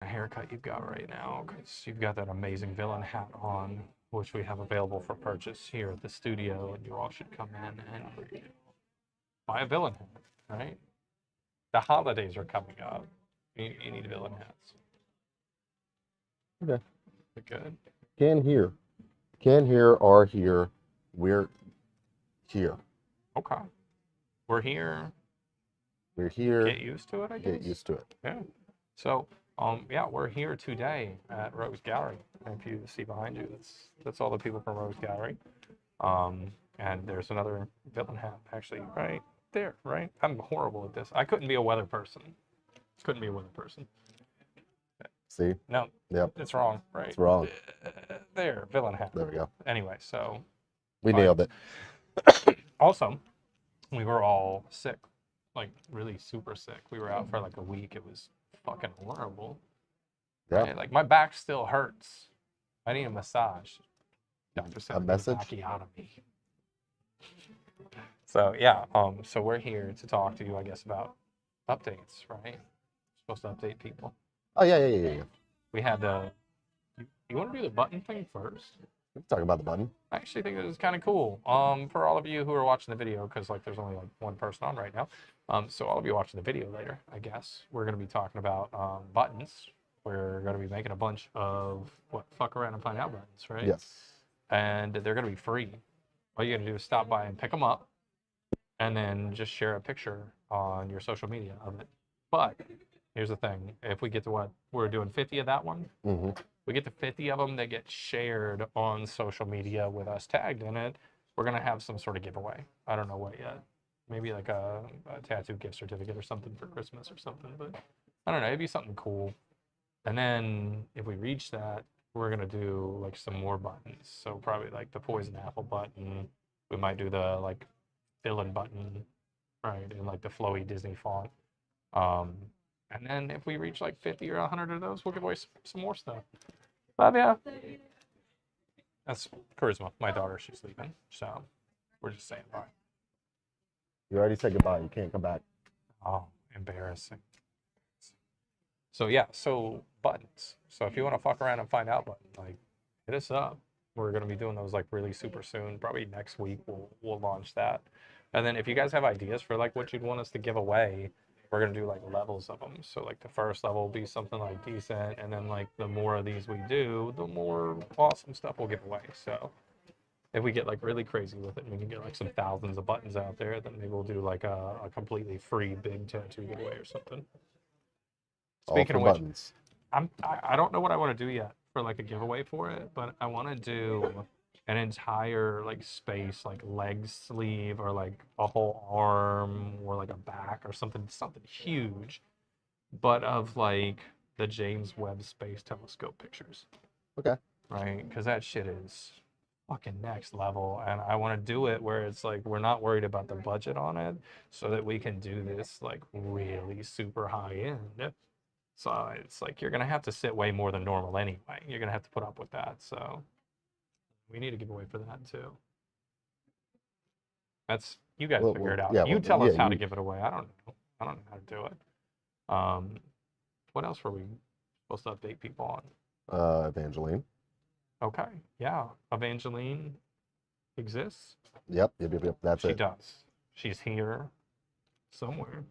haircut you've got right now, because you've got that amazing villain hat on, which we have available for purchase here at the studio, and you all should come in and buy a villain hat, right? The holidays are coming up. You need villain hats. Okay. Good. Can hear. Can hear, are here. We're here. Okay. We're here. We're here. Get used to it, I guess. Get used to it. Yeah. So, yeah, we're here today at Rose Gallery. If you see behind you, that's all the people from Rose Gallery. And there's another villain hat actually right there, right? I'm horrible at this. I couldn't be a weather person. Couldn't be a weather person. See? No. Yep. It's wrong, right? It's wrong. There, villain hat. There we go. Anyway, so we nailed it. Also, we were all sick, like really super sick. We were out for like a week. It was fucking horrible. Yeah. Right? Like my back still hurts. I need a massage. Doctor said a message. Backiotomy. So yeah, so we're here to talk to you, I guess, about updates, right? We're supposed to update people. Oh yeah. We had you want to do the button thing first? We can talk about the button. I actually think it was kind of cool. For all of you who are watching the video, because like there's only like one person on right now. So all of you watching the video later, I guess we're gonna be talking about buttons. We're gonna be making a bunch of fuck around and find out buttons, right? Yes. And they're gonna be free. All you gotta do is stop by and pick them up, and then just share a picture on your social media of it. But here's the thing: if we get to what we're doing, 50 of that one. Mm-hmm. We get to 50 of them that get shared on social media with us tagged in it, we're going to have some sort of giveaway. I don't know what yet. Maybe like a tattoo gift certificate or something for Christmas or something. But I don't know. It'd be something cool. And then if we reach that, we're going to do like some more buttons. So probably like the poison apple button. We might do the like villain button, right? In like the flowy Disney font. And then if we reach like 50 or 100 of those, we'll give away some more stuff. But yeah, that's Charisma, my daughter. She's leaving, so we're just saying bye. You already said goodbye. You can't come back. Oh, embarrassing. So yeah, so buttons. So if you want to fuck around and find out button, like hit us up. We're gonna be doing those like really super soon. Probably next week we'll launch that. And then if you guys have ideas for like what you'd want us to give away, we're gonna do like levels of them. So like the first level will be something like decent, and then like the more of these we do, the more awesome stuff we'll give away. So if we get like really crazy with it and we can get like some thousands of buttons out there, then maybe we'll do like a completely free big tattoo giveaway or something. Speaking of which, buttons. I don't know what I want to do yet for like a giveaway for it, but I want to do an entire like space, like leg sleeve or like a whole arm or like a back or something huge, but of like the James Webb Space Telescope pictures. Okay. Right? Because that shit is fucking next level, and I want to do it where it's like we're not worried about the budget on it, so that we can do this like really super high end. So it's like you're gonna have to sit way more than normal anyway. You're gonna have to put up with that. So we need a giveaway for that too. That's you guys figure it out. Yeah, you tell us how to give it away. I don't know. I don't know how to do it. What else were we supposed to update people on? Evangeline. Okay. Yeah. Evangeline exists. Yep. That's it. She does. She's here somewhere.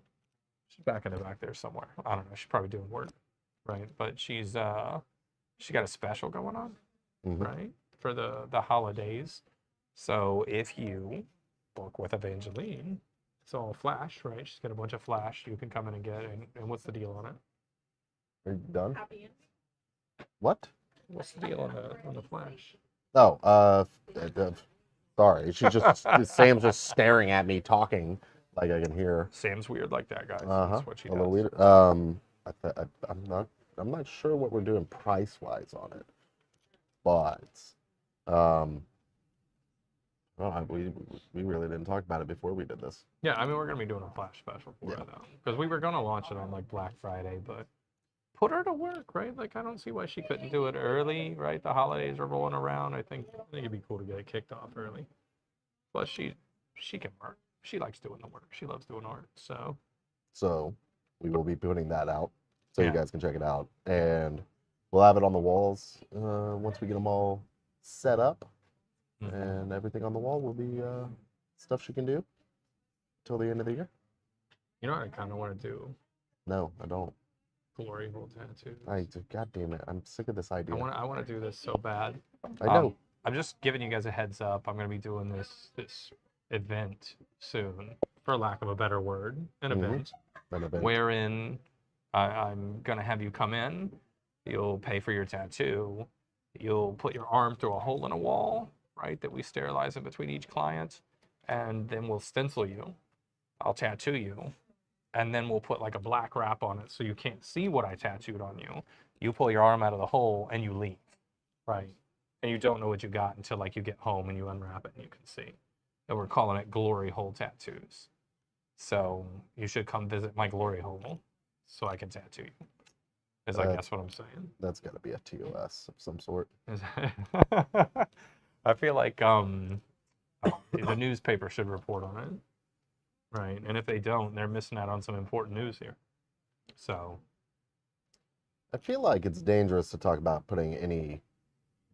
She's back in the back there somewhere. I don't know. She's probably doing work, right? But she got a special going on, right, for the holidays. So if you book with Evangeline, it's all flash, right? She's got a bunch of flash you can come in and get. And what's the deal on it? Are you done? Happy ending. What? What's the deal on the flash? Oh, sorry. She's just Sam's just staring at me, talking like I can hear. Sam's weird like that, guys. That's what she a does. little weird. I'm not sure what we're doing price wise on it, but well, we really didn't talk about it before we did this. Yeah, I mean we're gonna be doing a flash special for it though, because we were gonna launch it on like Black Friday, but put her to work, right? Like I don't see why she couldn't do it early, right? The holidays are rolling around. I think it'd be cool to get it kicked off early. Plus she can work. She likes doing the work. She loves doing art. So we will be putting that out. so you Yeah. guys can check it out. And we'll have it on the walls once we get them all set up, Mhm. and everything on the wall will be stuff she can do till the end of the year. You know what I kind of want to do? No, I don't. Glory hole tattoos. God damn it, I'm sick of this idea. I want to do this so bad. I know. I'm just giving you guys a heads up. I'm going to be doing this event soon, for lack of a better word, an event An event. wherein I'm going to have you come in. You'll pay for your tattoo. You'll put your arm through a hole in a wall, right, that we sterilize in between each client, and then we'll stencil you. I'll tattoo you, and then we'll put like a black wrap on it so you can't see what I tattooed on you. You pull your arm out of the hole and you leave, right? And you don't know what you got until like you get home and you unwrap it and you can see. And we're calling it glory hole tattoos. So you should come visit my glory hole so I can tattoo you. Is I guess what I'm saying. That's got to be a TOS of some sort. I feel like the newspaper should report on it, right? And if they don't, they're missing out on some important news here. So I feel like it's dangerous to talk about putting any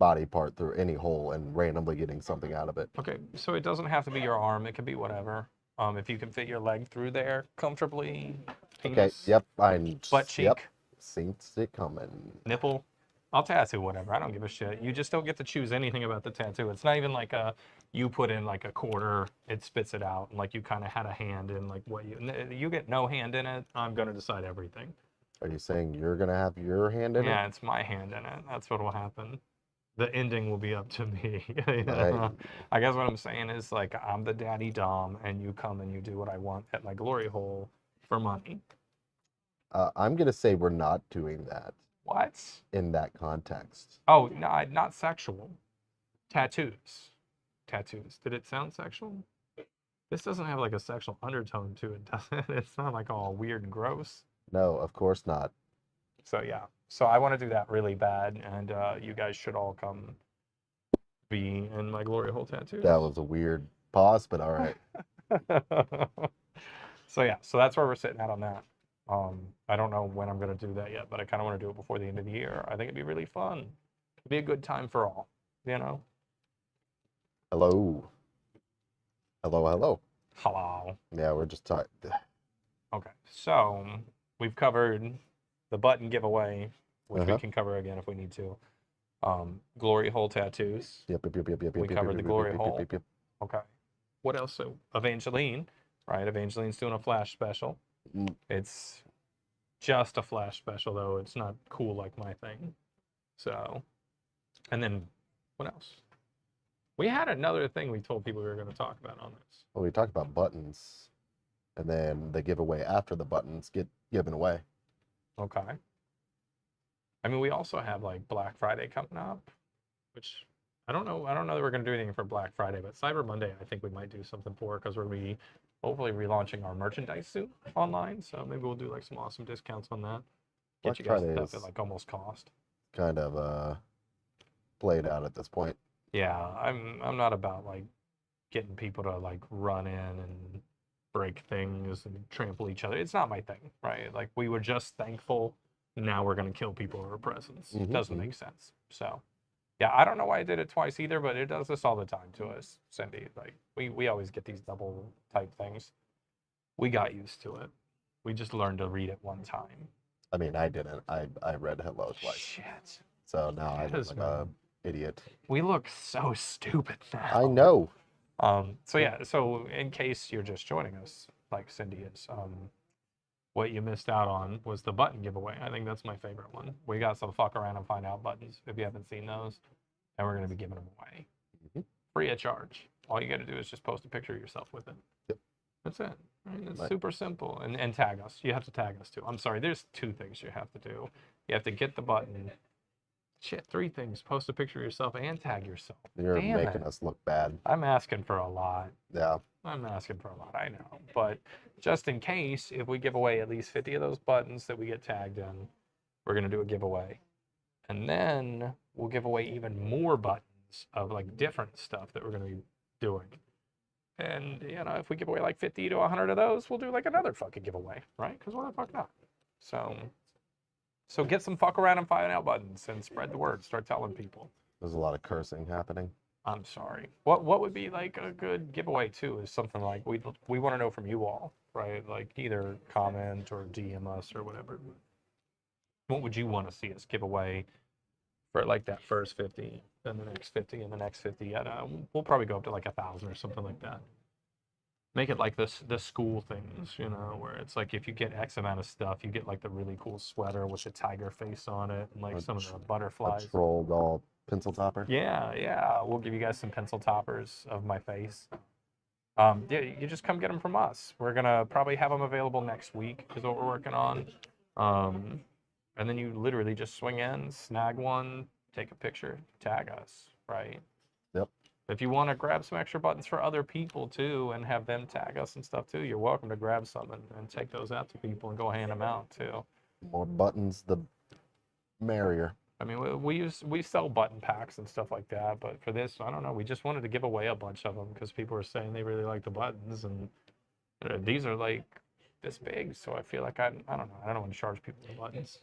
body part through any hole and randomly getting something out of it. okay, so it doesn't have to be your arm; it can be whatever. If you can fit your leg through there comfortably, Okay, penis, yep, butt cheek, yep, seen it coming. nipple. I'll tattoo whatever. I don't give a shit. You just don't get to choose anything about the tattoo. It's not even like you put in like a quarter, it spits it out, and like you kind of had a hand in like what you get no hand in it. I'm gonna decide everything. Are you saying you're gonna have your hand in it? Yeah, it's my hand in it. That's what will happen. The ending will be up to me. You know? Right. I guess what I'm saying is like I'm the daddy dom, and you come and you do what I want at my glory hole for money. I'm gonna say we're not doing that What? in that context. Oh, no, not sexual. Tattoos. Tattoos. Did it sound sexual? This doesn't have like a sexual undertone to it, does it? It's not like all weird and gross. No, of course not. So yeah. So I want to do that really bad, and you guys should all come be in my glory hole tattoos. That was a weird pause, but all right. So yeah, so that's where we're sitting at on that. I don't know when I'm gonna do that yet, but I kind of want to do it before the end of the year. I think it'd be really fun. It'd be a good time for all, you know. Hello. Hello, hello. Hello. Yeah, we're just talking. Okay, so we've covered the button giveaway, which we can cover again if we need to. Glory hole tattoos. Yep. We covered the glory hole. Yep. Okay. What else? So Evangeline, right? Evangeline's doing a flash special. It's just a flash special though. It's not cool like my thing. So, and then what else? We had another thing we told people we were going to talk about on this. Well, we talked about buttons, and then the giveaway after the buttons get given away. Okay. I mean, we also have like Black Friday coming up, which I don't know that we're going to do anything for Black Friday, but Cyber Monday, I think we might do something for because we're going to be hopefully relaunching our merchandise soon online. So maybe we'll do like some awesome discounts on that. Get Black you guys Friday stuff is at like almost cost. kind of played out at this point. Yeah, I'm not about like getting people to like run in and break things and trample each other. It's not my thing, right? Like we were just thankful. Now we're gonna kill people over presents. It doesn't make sense. So yeah, I don't know why I did it twice either, but it does this all the time to us, Cindy. Like we always get these double type things. We got used to it. We just learned to read it one time. I mean, I didn't. I read hello twice. Shit. So now I look like a idiot. We look so stupid now. I know. So yeah, so in case you're just joining us, like Cindy is, what you missed out on was the button giveaway. I think that's my favorite one. We got some fuck around and find out buttons if you haven't seen those, and we're gonna be giving them away, free of charge. All you got to do is just post a picture of yourself with it. Yep. That's it. Right? It's super simple, and tag us. You have to tag us too. I'm sorry. There's 2 things you have to do. You have to get the button. Shit, 3 things. Post a picture of yourself and tag yourself. You're making us look bad. I'm asking for a lot. Yeah. I'm asking for a lot, I know. But just in case, if we give away at least 50 of those buttons that we get tagged in, we're going to do a giveaway. And then we'll give away even more buttons of like different stuff that we're going to be doing. And, you know, if we give away like 50 to 100 of those, we'll do like another fucking giveaway, right? Because what the fuck not? So So get some fuck around and find out buttons and spread the word. Start telling people. There's a lot of cursing happening. I'm sorry. What would be like a good giveaway too is something like we want to know from you all, right? Like either comment or DM us or whatever. What would you want to see us give away for like that first 50, then the next 50, and the next 50? We'll probably go up to like 1,000 or something like that. Make it like the school things, you know, where it's like if you get X amount of stuff, you get like the really cool sweater with the tiger face on it and like some of the A butterflies. troll doll pencil topper. Yeah, we'll give you guys some pencil toppers of my face. Yeah, you just come get them from us. We're gonna probably have them available next week, is what we're working on. And then you literally just swing in, snag one, take a picture, tag us, right? Yep. If you want to grab some extra buttons for other people too and have them tag us and stuff too, you're welcome to grab some and take those out to people and go hand them out too. More buttons, the merrier. I mean, we sell button packs and stuff like that, but for this, I don't know. We just wanted to give away a bunch of them because people were saying they really like the buttons, and these are like this big, so I feel like I don't know. I don't want to charge people the buttons.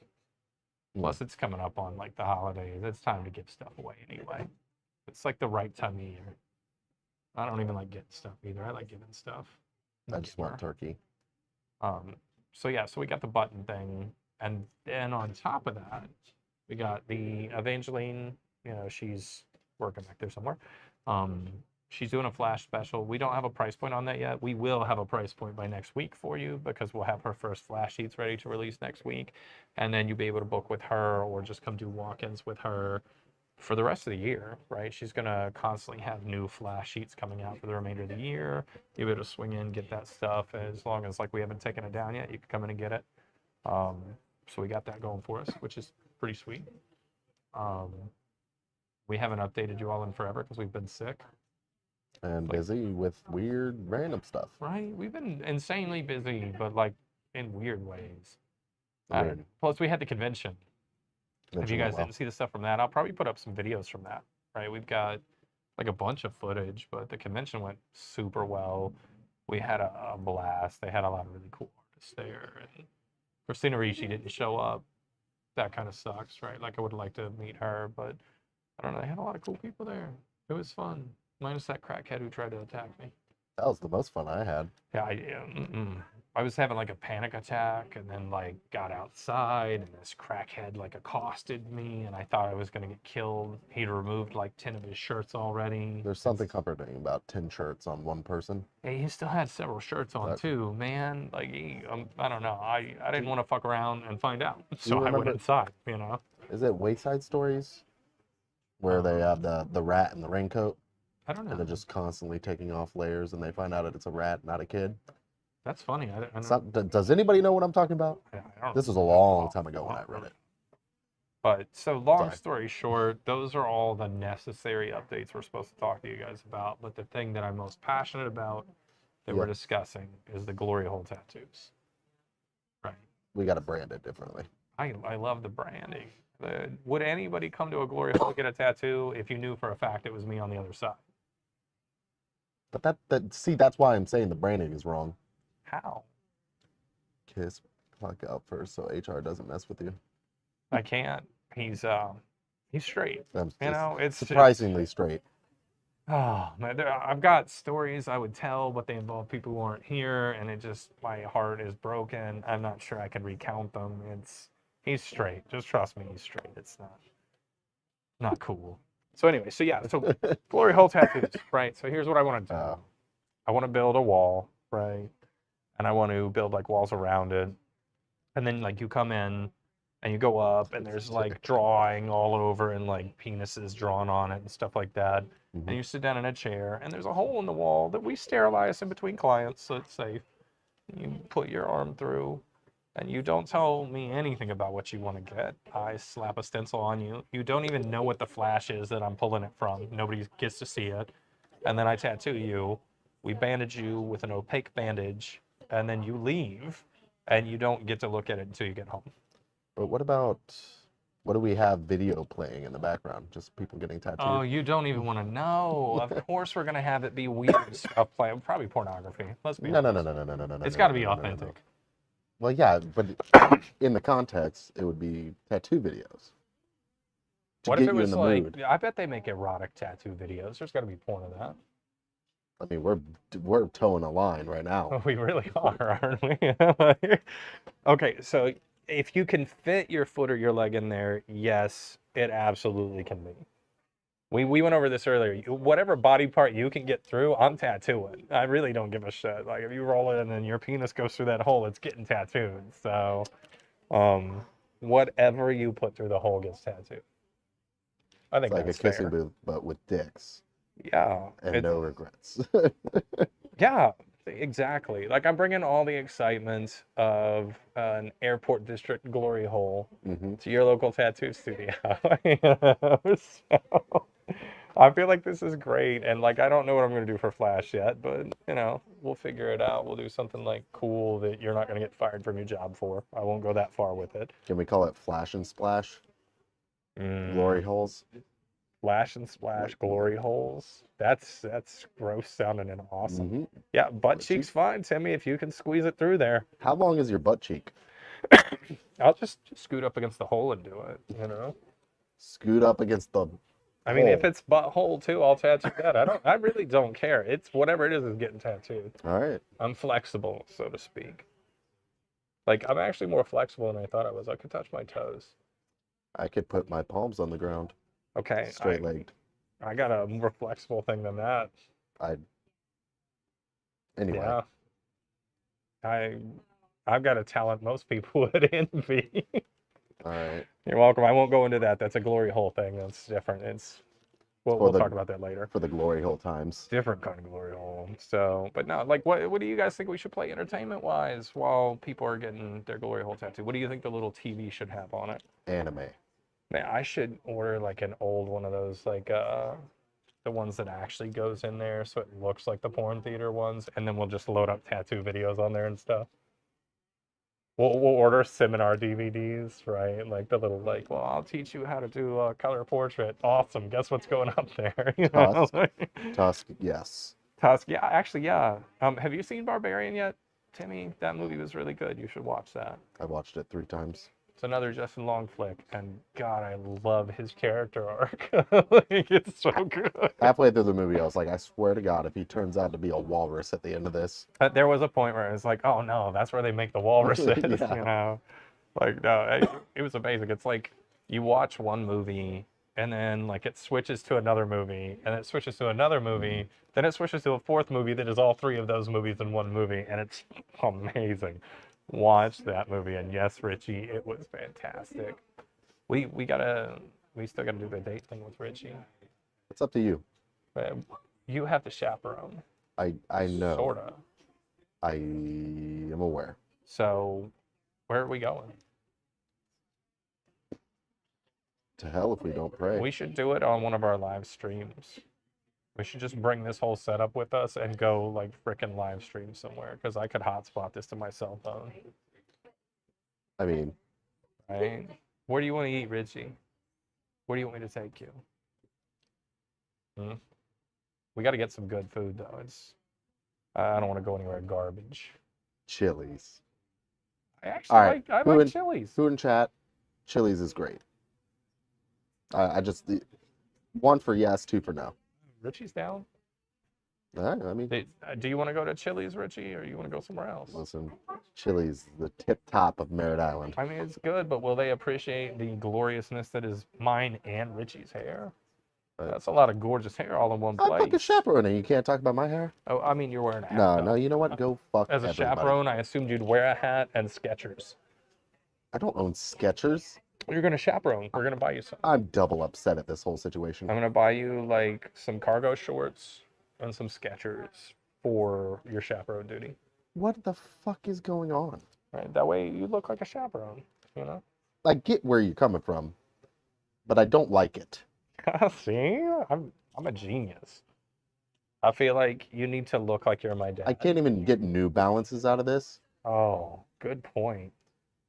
Plus, it's coming up on like the holidays. It's time to give stuff away anyway. It's like the right time of year. I don't even like getting stuff either. I like giving stuff. I just want turkey. So yeah, so we got the button thing, and then on top of that, we got the Evangeline. You know, she's working back there somewhere. She's doing a flash special. We don't have a price point on that yet. We will have a price point by next week for you because we'll have her first flash sheets ready to release next week, and then you'll be able to book with her or just come do walk-ins with her for the rest of the year, right? She's gonna constantly have new flash sheets coming out for the remainder of the year. You'll be able to swing in, get that stuff. As long as like we haven't taken it down yet, you can come in and get it. So we got that going for us, which is pretty sweet. We haven't updated you all in forever because we've been sick. And busy with weird random stuff. Right? We've been insanely busy, but like in weird ways. Weird. Plus, we had the convention. If you guys Well, didn't see the stuff from that, I'll probably put up some videos from that. Right? We've got like a bunch of footage, but the convention went super well. We had a blast. They had a lot of really cool artists there. And Christina Ricci didn't show up. That kind of sucks, right? Like I would like to meet her, but I don't know. They had a lot of cool people there. It was fun. Minus that crackhead who tried to attack me. that was the most fun I had. Yeah, I was having like a panic attack and then like got outside and this crackhead like accosted me and I thought I was gonna get killed. He'd removed like 10 of his shirts already. There's something comforting about 10 shirts on one person. Hey, he still had several shirts on too, man. Like I don't know. I didn't want to fuck around and find out, so I went inside. You know. Is it Wayside Stories where they have the rat in the raincoat? I don't know. And they're just constantly taking off layers, and they find out it's a rat, not a kid. That's funny. I don't, Does anybody know what I'm talking about? I don't This was a long time ago when I read it. But so long story short, those are all the necessary updates we're supposed to talk to you guys about. But the thing that I'm most passionate about that we're discussing is the glory hole tattoos. Right. We got to brand it differently. I love the branding. Would anybody come to a glory hole to get a tattoo if you knew for a fact it was me on the other side? But see, that's why I'm saying the branding is wrong. How? Kiss, clock out first so HR doesn't mess with you. I can't. He's straight. You know, it's surprisingly straight. Oh man, I've got stories I would tell, but they involve people who aren't here, and it just my heart is broken. I'm not sure I can recount them. He's straight. Just trust me, he's straight. It's not cool. So anyway, so yeah, so glory hole tattoos, right? So here's what I want to do. I want to build a wall, right? And I want to build like walls around it. And then like you come in and you go up and there's like drawing all over and like penises drawn on it and stuff like that. Mm-hmm. And you sit down in a chair and there's a hole in the wall that we sterilize in between clients so it's safe. You put your arm through and you don't tell me anything about what you want to get. I slap a stencil on you. You don't even know what the flash is that I'm pulling it from. Nobody gets to see it. And then I tattoo you. We bandage you with an opaque bandage. And then you leave. And you don't get to look at it until you get home. But what do we have video playing in the background? Just people getting tattooed? Oh, you don't even want to know. Of course we're going to have it be weird stuff playing. Probably pornography. Let's be honest. No. It's got to be authentic. Well, yeah, but in the context, it would be tattoo videos to What if get it you in was the like? mood. I bet they make erotic tattoo videos. There's got to be porn of that. I mean, we're towing a line right now. We really are, aren't we? Okay, so if you can fit your foot or your leg in there, yes, it absolutely can be. We went over this earlier. Whatever body part you can get through, I'm tattooing. I really don't give a shit. Like if you roll it and then your penis goes through that hole, it's getting tattooed. So, um, whatever you put through the hole gets tattooed. I It's think like a that's kissing fair. booth, but with dicks Yeah, and it's no regrets. yeah, exactly. Like I'm bringing all the excitement of an airport district glory hole hmm to your local tattoo studio. You know? So, I feel like this is great, and like I don't know what I'm gonna do for Flash yet, but you know we'll figure it out. We'll do something like cool that you're not gonna get fired from your job for. I won't go that far with it. Can we call it flash and splash? Glory Mm, holes? Flash and splash Like, glory holes. That's gross sounding and awesome. hmm Yeah, butt Butt cheeks cheek? fine, Timmy, if you can squeeze it through there. How long is your butt cheek? I'll just scoot up against the hole and do it, you know? Scoot up against the I mean, if hole. it's butthole too, I'll tattoo that. I really don't care. It's whatever it is getting tattooed. All right. I'm flexible, so to speak. Like, I'm actually more flexible than I thought I was. I could touch my toes. I could put my palms on the ground, Okay, straight legged. I got a more flexible thing than that. I anyway. Yeah. I I've got a talent most people would envy. All right. You're welcome. I won't go into that. That's a glory hole thing. That's different. We'll the- talk about that later. For the glory hole times. Different kind of glory hole. So, but no, like, what do you guys think we should play entertainment wise while people are getting their glory hole tattoo? What do you think the little TV should have on it? Anime. Man, I should order like an old one of those, like the ones that actually goes in there, so it looks like the porn theater ones, and then we'll just load up tattoo videos on there and stuff. We'll order seminar DVDs, right? Like the little like, well, I'll teach you how to do a color portrait. Awesome. Guess what's going up there? You know? Tusk, yes. Tusk, yeah, actually, yeah. Have you seen Barbarian yet, Timmy? That movie was really good. You should watch that. I watched it 3 times. It's another Justin Long flick, and God, I love his character arc. Like, it's so good. Halfway through the movie, I was like, I swear to God, if he turns out to be a walrus at the end of this. There was a point where it was like, oh no, that's where they make the walruses, Yeah. you know? Like, no, it was amazing. It's like you watch one movie, and then like it switches to another movie, and it switches to another movie, then it switches to a fourth movie that is all 3 of those movies in one movie, and it's amazing. Watch that movie, and yes, Richie, it was fantastic. We still gotta do the date thing with Richie. It's up to you. But you have to chaperone, I know. sorta. I am aware. So, where are we going? To hell if we don't pray. We should do it on one of our live streams. We should just bring this whole setup with us and go like frickin' live stream somewhere, because I could hotspot this to my cell phone. I mean, Right? Where do you want to eat, Richie? Where do you want me to take you? Hmm? We got to get some good food though. I don't want to go anywhere garbage. Chili's. I actually All right, I who like in- Chili's. Food and chat. Chili's is great. I just 1 for yes, 2 for no. Richie's down. All right, I mean, Do you want to go to Chili's, Richie, or you want to go somewhere else? listen, Chili's the tip top of Merritt Island. I mean, it's good, but will they appreciate the gloriousness that is mine and Richie's hair? That's a lot of gorgeous hair all in one I'm fucking place. chaperoning. You can't talk about my hair. Oh, I mean, you're wearing a hat. No, though. no. You know what? Go fuck As a everybody. chaperone, I assumed you'd wear a hat and Skechers. I don't own Skechers. You're gonna chaperone. We're gonna buy you some. I'm double upset at this whole situation. I'm gonna buy you like some cargo shorts and some Skechers for your chaperone duty. What the fuck is going on? Right? That way you look like a chaperone. You know. I get where you're coming from, but I don't like it. See, I'm a genius. I feel like you need to look like you're my dad. I can't even get New Balances out of this. Oh, good point.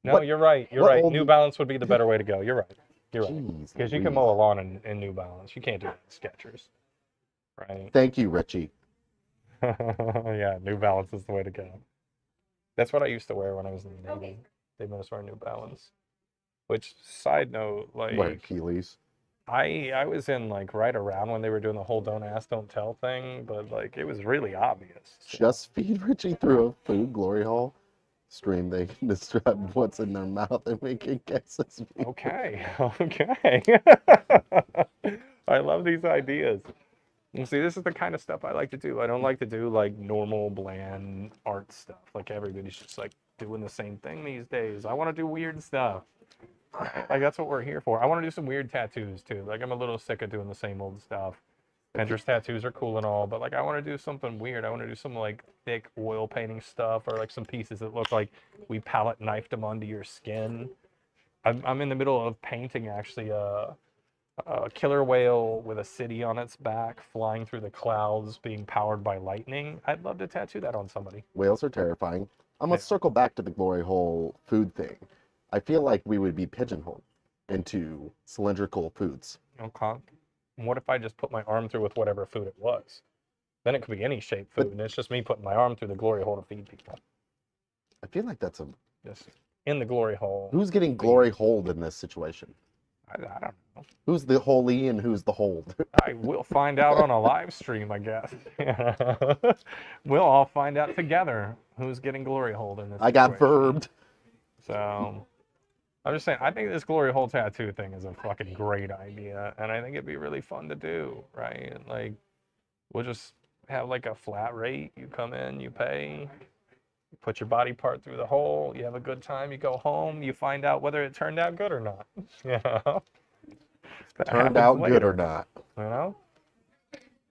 No, What- you're right. You're what right. old- New Balance would be the better way to go. You're right. You're right. Jeez Because you Louise. can mow a lawn in New Balance. You can't do it in Skechers. Right? Thank you, Richie. Yeah, New Balance is the way to go. That's what I used to wear when I was in the Navy. They made us wear New Balance. Which, side note, What, like, Achilles? I was in like right around when they were doing the whole "don't ask, don't tell" thing, but like it was really obvious. So. Just feed Richie through a food glory hole. Stream, they can describe what's in their mouth and we can guess his view. Okay, okay. I love these ideas. And see, this is the kind of stuff I like to do. I don't like to do like normal, bland art stuff. Like everybody's just like doing the same thing these days. I want to do weird stuff. Like that's what we're here for. I want to do some weird tattoos too. Like I'm a little sick of doing the same old stuff. Pinterest tattoos are cool and all, but like I want to do something weird. I want to do some like thick oil painting stuff or like some pieces that look like we palette knifed them onto your skin. I'm in the middle of painting actually a killer whale with a city on its back flying through the clouds being powered by lightning. I'd love to tattoo that on somebody. Whales are terrifying. I'm Yeah. gonna circle back to the glory hole food thing. I feel like we would be pigeonholed into cylindrical foods. Okay. And what if I just put my arm through with whatever food it was? Then it could be any shaped food, But and it's just me putting my arm through the glory hole to feed people. I feel like that's a Just in the glory hole. who's getting glory holed in this situation? I don't know. Who's the holy and who's the hold? I will find out on a live stream, I guess. We'll all find out together who's getting glory hole in this I got situation. verbed. So I'm just saying, I think this glory hole tattoo thing is a fucking great idea, and I think it'd be really fun to do, right? Like, we'll just have like a flat rate. You come in, you pay, you put your body part through the hole, you have a good time, you go home, you find out whether it turned out good or not. You know? That Turned happens out good later, or not. you know?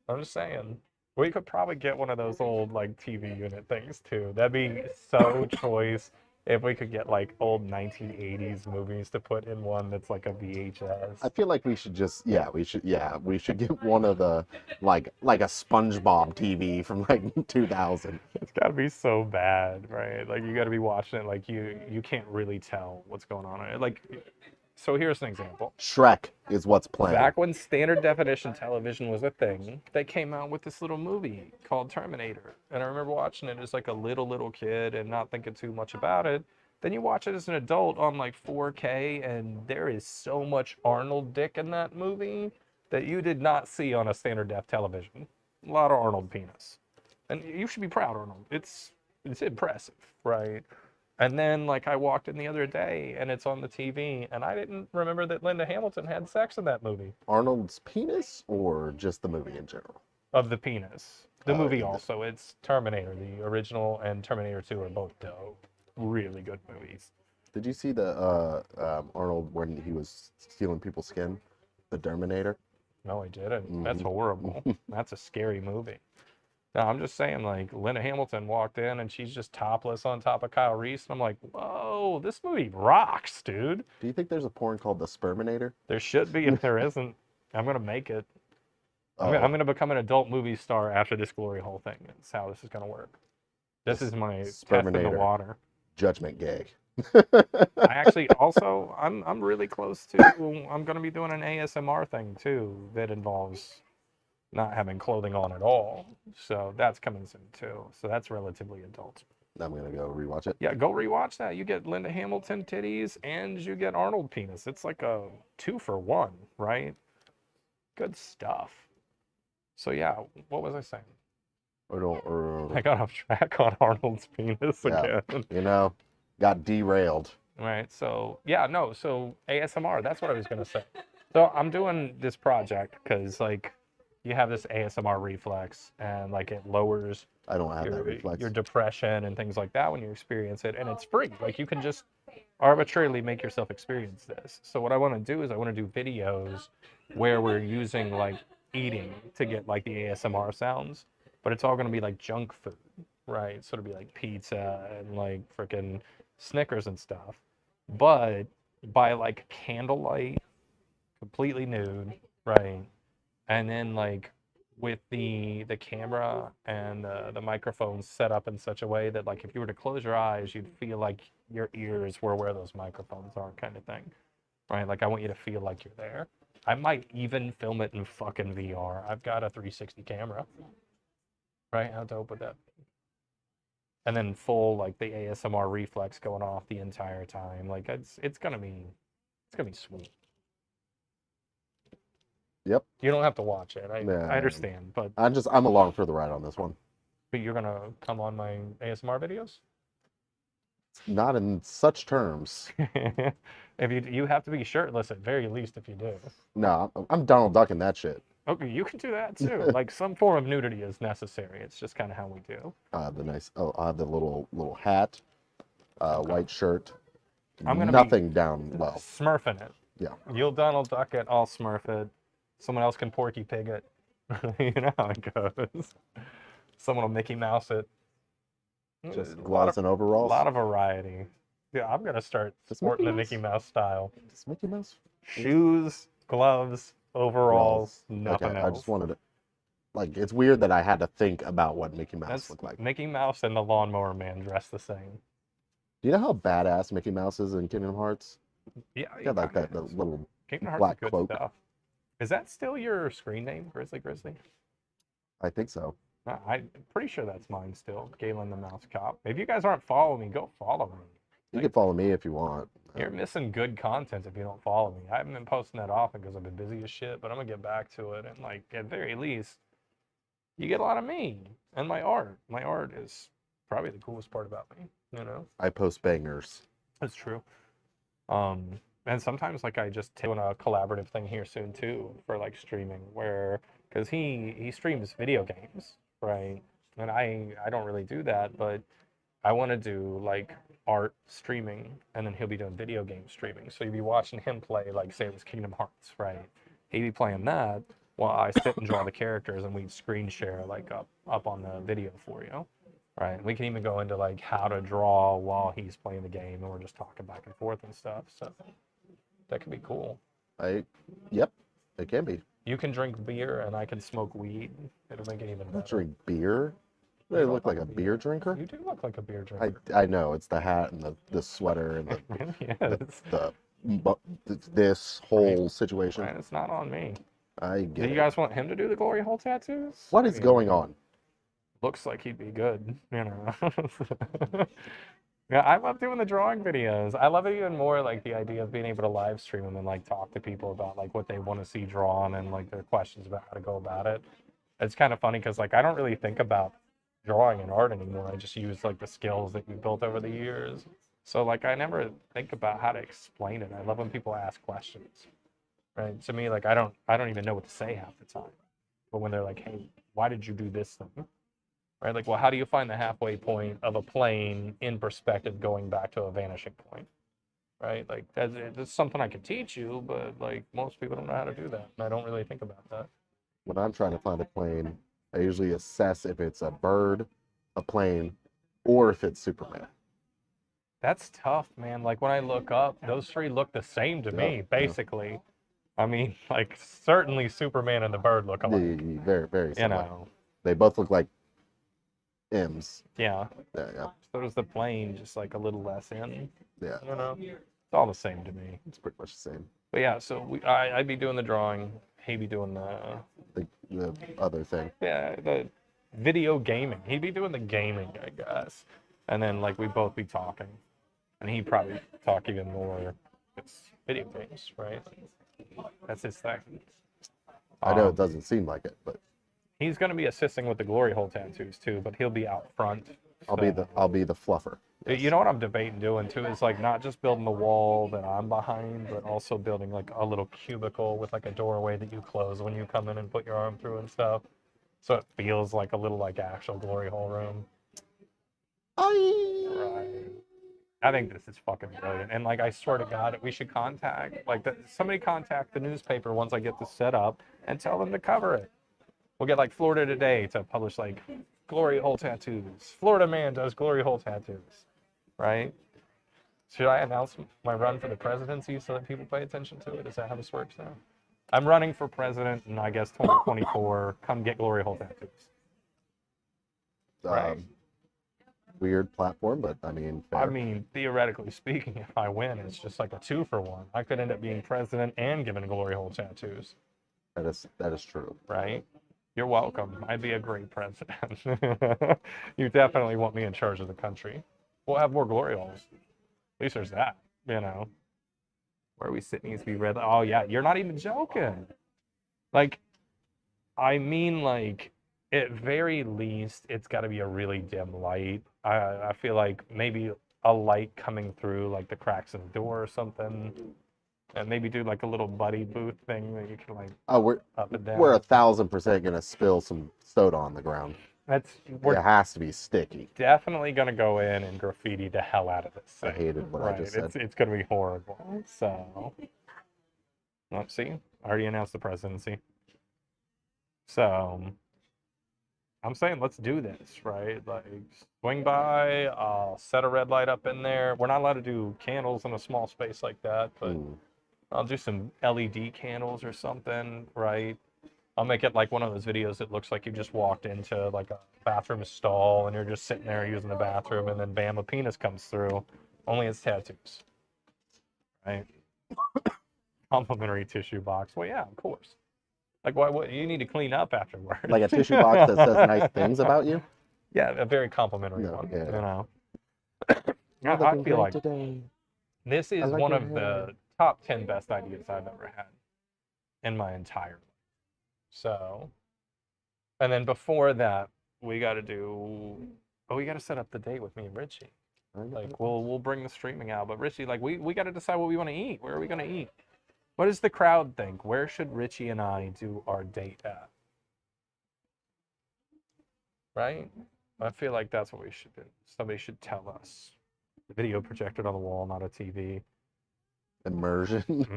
I'm just saying. We could probably get one of those old like TV unit things too. That'd be so choice if we could get like old 1980s movies to put in one that's like a I VHS. feel like we should just we should get one of the like a SpongeBob TV from like 2000. It's got to be so bad, right? Like you got to be watching it like you can't really tell what's going on. Like so here's an example. Shrek is what's playing. Back when standard definition television was a thing, they came out with this little movie called Terminator. And I remember watching it as like a little kid and not thinking too much about it. Then you watch it as an adult on like 4K, and there is so much Arnold dick in that movie that you did not see on a standard def television. A lot of Arnold penis. And you should be proud, Arnold. It's impressive, right? And then, like, I walked in the other day and it's on the TV, and I didn't remember that Linda Hamilton had sex in that movie. Arnold's penis or just the movie in general? Of the penis. The Oh, movie yeah. also, it's Terminator. The original and Terminator 2 are both dope. Really good movies. Did you see the Arnold when he was stealing people's skin? The Terminator? No, I didn't. That's Mhm. horrible. That's a scary movie. No, I'm just saying, like, Linda Hamilton walked in and she's just topless on top of Kyle Reese. And I'm like, whoa, this movie rocks, dude. Do you think there's a porn called The Sperminator? There should be. If there isn't, I'm going to make it. Oh, I'm gonna become an adult movie star after this glory hole thing. That's how this is gonna work. This is my test in the Sperminator. water. Judgment Gay. I actually also I'm really close to I'm gonna be doing an ASMR thing too that involves not having clothing on at all. So that's coming soon too. So that's relatively adult. I'm gonna go rewatch it. Yeah, go rewatch that. You get Linda Hamilton titties and you get Arnold penis. It's like a 2-for-1, right? Good stuff. So yeah, what was I saying? I got off track on Arnold's penis Yeah. again. You know, got derailed. Right. So yeah, no. So ASMR. That's what I was gonna say. So I'm doing this project because like you have this ASMR reflex and like it lowers I don't have that reflex. your depression and things like that when you experience it, and it's free. Like you can just arbitrarily make yourself experience this. So what I want to do is I want to do videos where we're using like eating to get like the ASMR sounds, but it's all going to be like junk food, right? So it'll be like pizza and like freaking Snickers and stuff, but by like candlelight, completely nude, right? And then like with the camera and the microphones set up in such a way that like if you were to close your eyes, you'd feel like your ears were where those microphones are, kind of thing, right? Like I want you to feel like you're there. I might even film it in fucking VR. I've got a 360 camera, right? How dope would that be? and then full like the ASMR reflex going off the entire time. Like it's gonna be sweet. Yep. You don't have to watch it. I Yeah. understand, but I'm along for the ride on this one. you're gonna come on my ASMR videos. Not in such terms. If you have to be shirtless at very least if you do. No, I'm Donald Ducking that shit. Okay, you can do that too. Like some form of nudity is necessary. It's just kind of how we do. The nice. Oh, I have the little hat, Okay. white shirt. I'm gonna be Nothing down low. smurfing it. Yeah. You'll Donald Duck it, I'll smurf it. Someone else can Porky Pig it. You know how it goes. Someone will Mickey Mouse it. Just A lot gloves of, and overalls. lot of variety. Yeah, I'm gonna start Does sporting the Mickey Mickey Mouse style. Does Mickey Mouse? Shoes, gloves, overalls, nothing Okay, else. I just wanted to. Like, it's weird that I had to think about what Mickey Mouse That's looked like. Mickey Mouse and the Lawnmower Man dressed the same. Do you know how badass Mickey Mouse is in Kingdom Hearts? Yeah, He had like that the little Kingdom Hearts black is good cloak. stuff. Is that still your screen name, Grizzly Grizzly? I think so. I'm pretty sure that's mine still, Galen the Mouse Cop. If you guys aren't following me, go follow me. You can follow me if you want. You're missing good content if you don't follow me. I haven't been posting that often because I've been busy as shit, but I'm gonna get back to it. And like at very least, you get a lot of me and my art. My art is probably the coolest part about me. You know, I post bangers. that's true. And sometimes like I just doing a collaborative thing here soon too for like streaming, where because he streams video games, right? And I don't really do that, but I want to do like art streaming, and then he'll be doing video game streaming. So you'd be watching him play, like say it was Kingdom Hearts, right? He'd be playing that while I sit and draw the characters, and we'd screen share like up on the video for you, right? We can even go into like how to draw while he's playing the game, and we're just talking back and forth and stuff. So that could be cool. Yep, it can be. You can drink beer, and I can smoke weed. It'll make it even I better. drink beer. Do I look like a beer drinker? You do look like a beer drinker. I know it's the hat and the sweater and It really is. this whole situation. Right, it's not on me. I Do get you it. guys want him to do the glory hole tattoos? What I is mean, going on? Looks like he'd be good, you know. Yeah, I love doing the drawing videos. I love it even more like the idea of being able to live stream them and like talk to people about like what they want to see drawn and like their questions about how to go about it. It's kind of funny because like I don't really think about drawing and art anymore. I just use like the skills that you built over the years. So like I never think about how to explain it. I love when people ask questions. Right? To me, like I don't even know what to say half the time. But when they're like, hey, why did you do this thing? Right? Like, well, how do you find the halfway point of a plane in perspective going back to a vanishing point? Right? Like that's something I could teach you, but like most people don't know how to do that. And I don't really think about that. When I'm trying to find a plane, I usually assess if it's a bird, a plane, or if it's Superman. That's tough, man. Like when I look up, those three look the same to me, Yeah. basically. I mean, like certainly Superman and the bird look alike. Very, very You similar. know. They both look like M's. Yeah. Yeah. So does the plane, just like a little less in. Yeah. You know. It's all the same to me. It's pretty much the same. But yeah, so I'd be doing the drawing. He'd be doing The other thing. the video gaming. He'd be doing the gaming, I guess. And then like we'd both be talking, and he'd probably talk even more. It's video games, right? That's his thing. I know it doesn't seem like it, but He's going to be assisting with the glory hole tattoos too, but he'll be out front. I'll be the fluffer. You know what I'm debating doing too is like not just building the wall that I'm behind, but also building like a little cubicle with like a doorway that you close when you come in and put your arm through and stuff, so it feels like a little like actual glory hole room. Right. I think this is fucking brilliant, and like I swear to God, we should contact somebody contact the newspaper once I get this set up and tell them to cover it. We'll get like Florida Today to publish like glory hole tattoos. Florida man does glory hole tattoos, right? Should I announce my run for the presidency so that people pay attention to it? Is that how this works now? I'm running for president in I guess 2024. Come get glory hole tattoos. Right. Weird platform, but I mean, fair. I mean, theoretically speaking, if I win, it's just like a 2-for-1. I could end up being president and giving glory hole tattoos. That is true. Right? You're welcome. I'd be a great president. You definitely want me in charge of the country. We'll have more glory holes. At least there's that, you know. Where we sit needs to be red. Oh yeah, you're not even joking. Like, I mean, like, at very least, it's got to be a really dim light. I feel like maybe a light coming through like the cracks in the door or something, and maybe do like a little buddy booth thing that you can like Oh, we're up and we're down. 1,000% gonna spill some soda on the ground. That's It we're has to be sticky. definitely gonna go in and graffiti the hell out of this I thing. hated what I Right? just said. It's gonna be horrible. So, let's see. I already announced the presidency. So I'm saying let's do this, right? Like swing by, set a red light up in there. We're not allowed to do candles in a small space like that, but Mm. I'll do some LED candles or something, right? I'll make it like one of those videos that looks like you just walked into like a bathroom stall and you're just sitting there using the bathroom and then bam, a penis comes through. Only it's tattoos, right? Complimentary tissue box. Well, yeah, of course. Like, why? What? You need to clean up afterwards. Like a tissue box that says nice things about you? Yeah, a very complimentary No, one. yeah. You know, You're I looking feel great like today. this I is like one your of hair. the top 10 best ideas I've ever had in my entire life. So, and then before that, we got to do. Oh, we got to set up the date with me and Richie. Like, we'll bring the streaming out, but Richie, like, we got to decide what we want to eat. Where are we gonna eat? What does the crowd think? Where should Richie and I do our date at? Right? I feel like that's what we should do. Somebody should tell us. The video projected on the wall, not a TV. Immersion.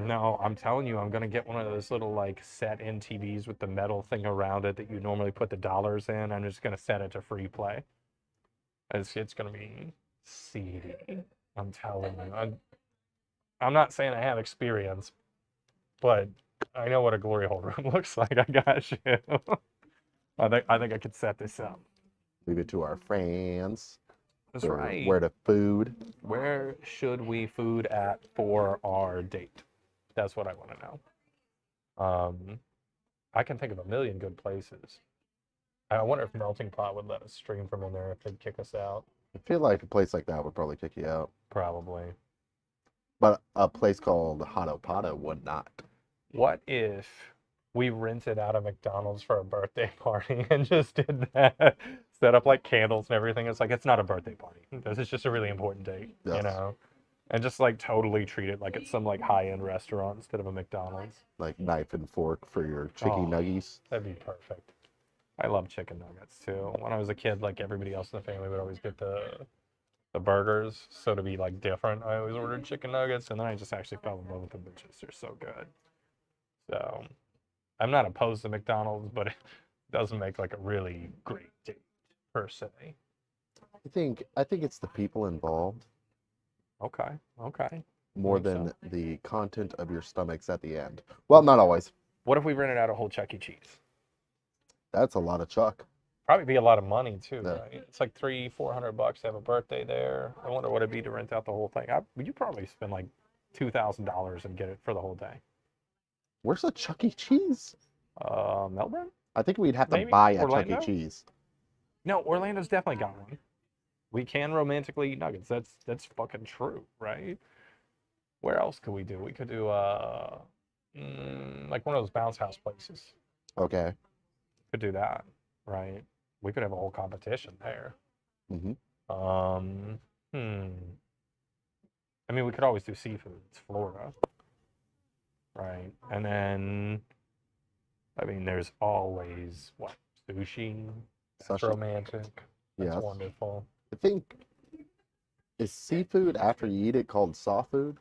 No, I'm telling you, I'm gonna get one of those little like set-in TVs with the metal thing around it that you normally put the dollars in. I'm just gonna set it to free play. It's gonna be seedy. I'm telling you. I'm not saying I have experience, but I know what a glory hole room looks like. I got you. I think I could set this up. Leave it to our friends. That's for right. Where to food. Where should we food at for our date? That's what I want to know. I can think of a million good places. I wonder if Melting Pot would let us stream from in there if they'd kick us out. I feel like a place like that would probably kick you out. Probably. But a place called Hotto Potto would not. What if we rented out a McDonald's for a birthday party and just did that? Set up like candles and everything. It's like, it's not a birthday party. This is just a really important date, you Yes. know? And just like totally treat it like it's some like high-end restaurant instead of a McDonald's. Like knife and fork for your chicken Oh. nuggies. That'd be perfect. I love chicken nuggets too. When I was a kid, like everybody else in the family would always get the burgers. So to be like different, I always ordered chicken nuggets, and then I just actually fell in love with them bitches. They're so good. So I'm not opposed to McDonald's, but it doesn't make like a really great date per se. I think it's the people involved Okay. Okay. more Think so? than the content of your stomachs at the end. Well, not always. What if we rented out a whole Chuck E. Cheese? That's a lot of chuck. Probably be a lot of money too, Yeah. right? It's like $300-400 to have a birthday there. I wonder what it'd be to rent out the whole thing. You probably spend like $2,000 and get it for the whole day. Where's a Chuck E. Cheese? Melbourne? I think we'd have to Maybe? buy a Orlando? Chuck E. Cheese. No, Orlando's definitely got one. We can romantically eat nuggets. That's fucking true, right? Where else could we do? We could do like one of those bounce house places. Okay. Could do that, right? We could have a whole competition there. hmm I mean, we could always do seafood. It's Florida, right? And then, I mean, there's always what, sushi. That's Sushi. romantic. That's Yes. wonderful. I think, is seafood after you eat it called soft food?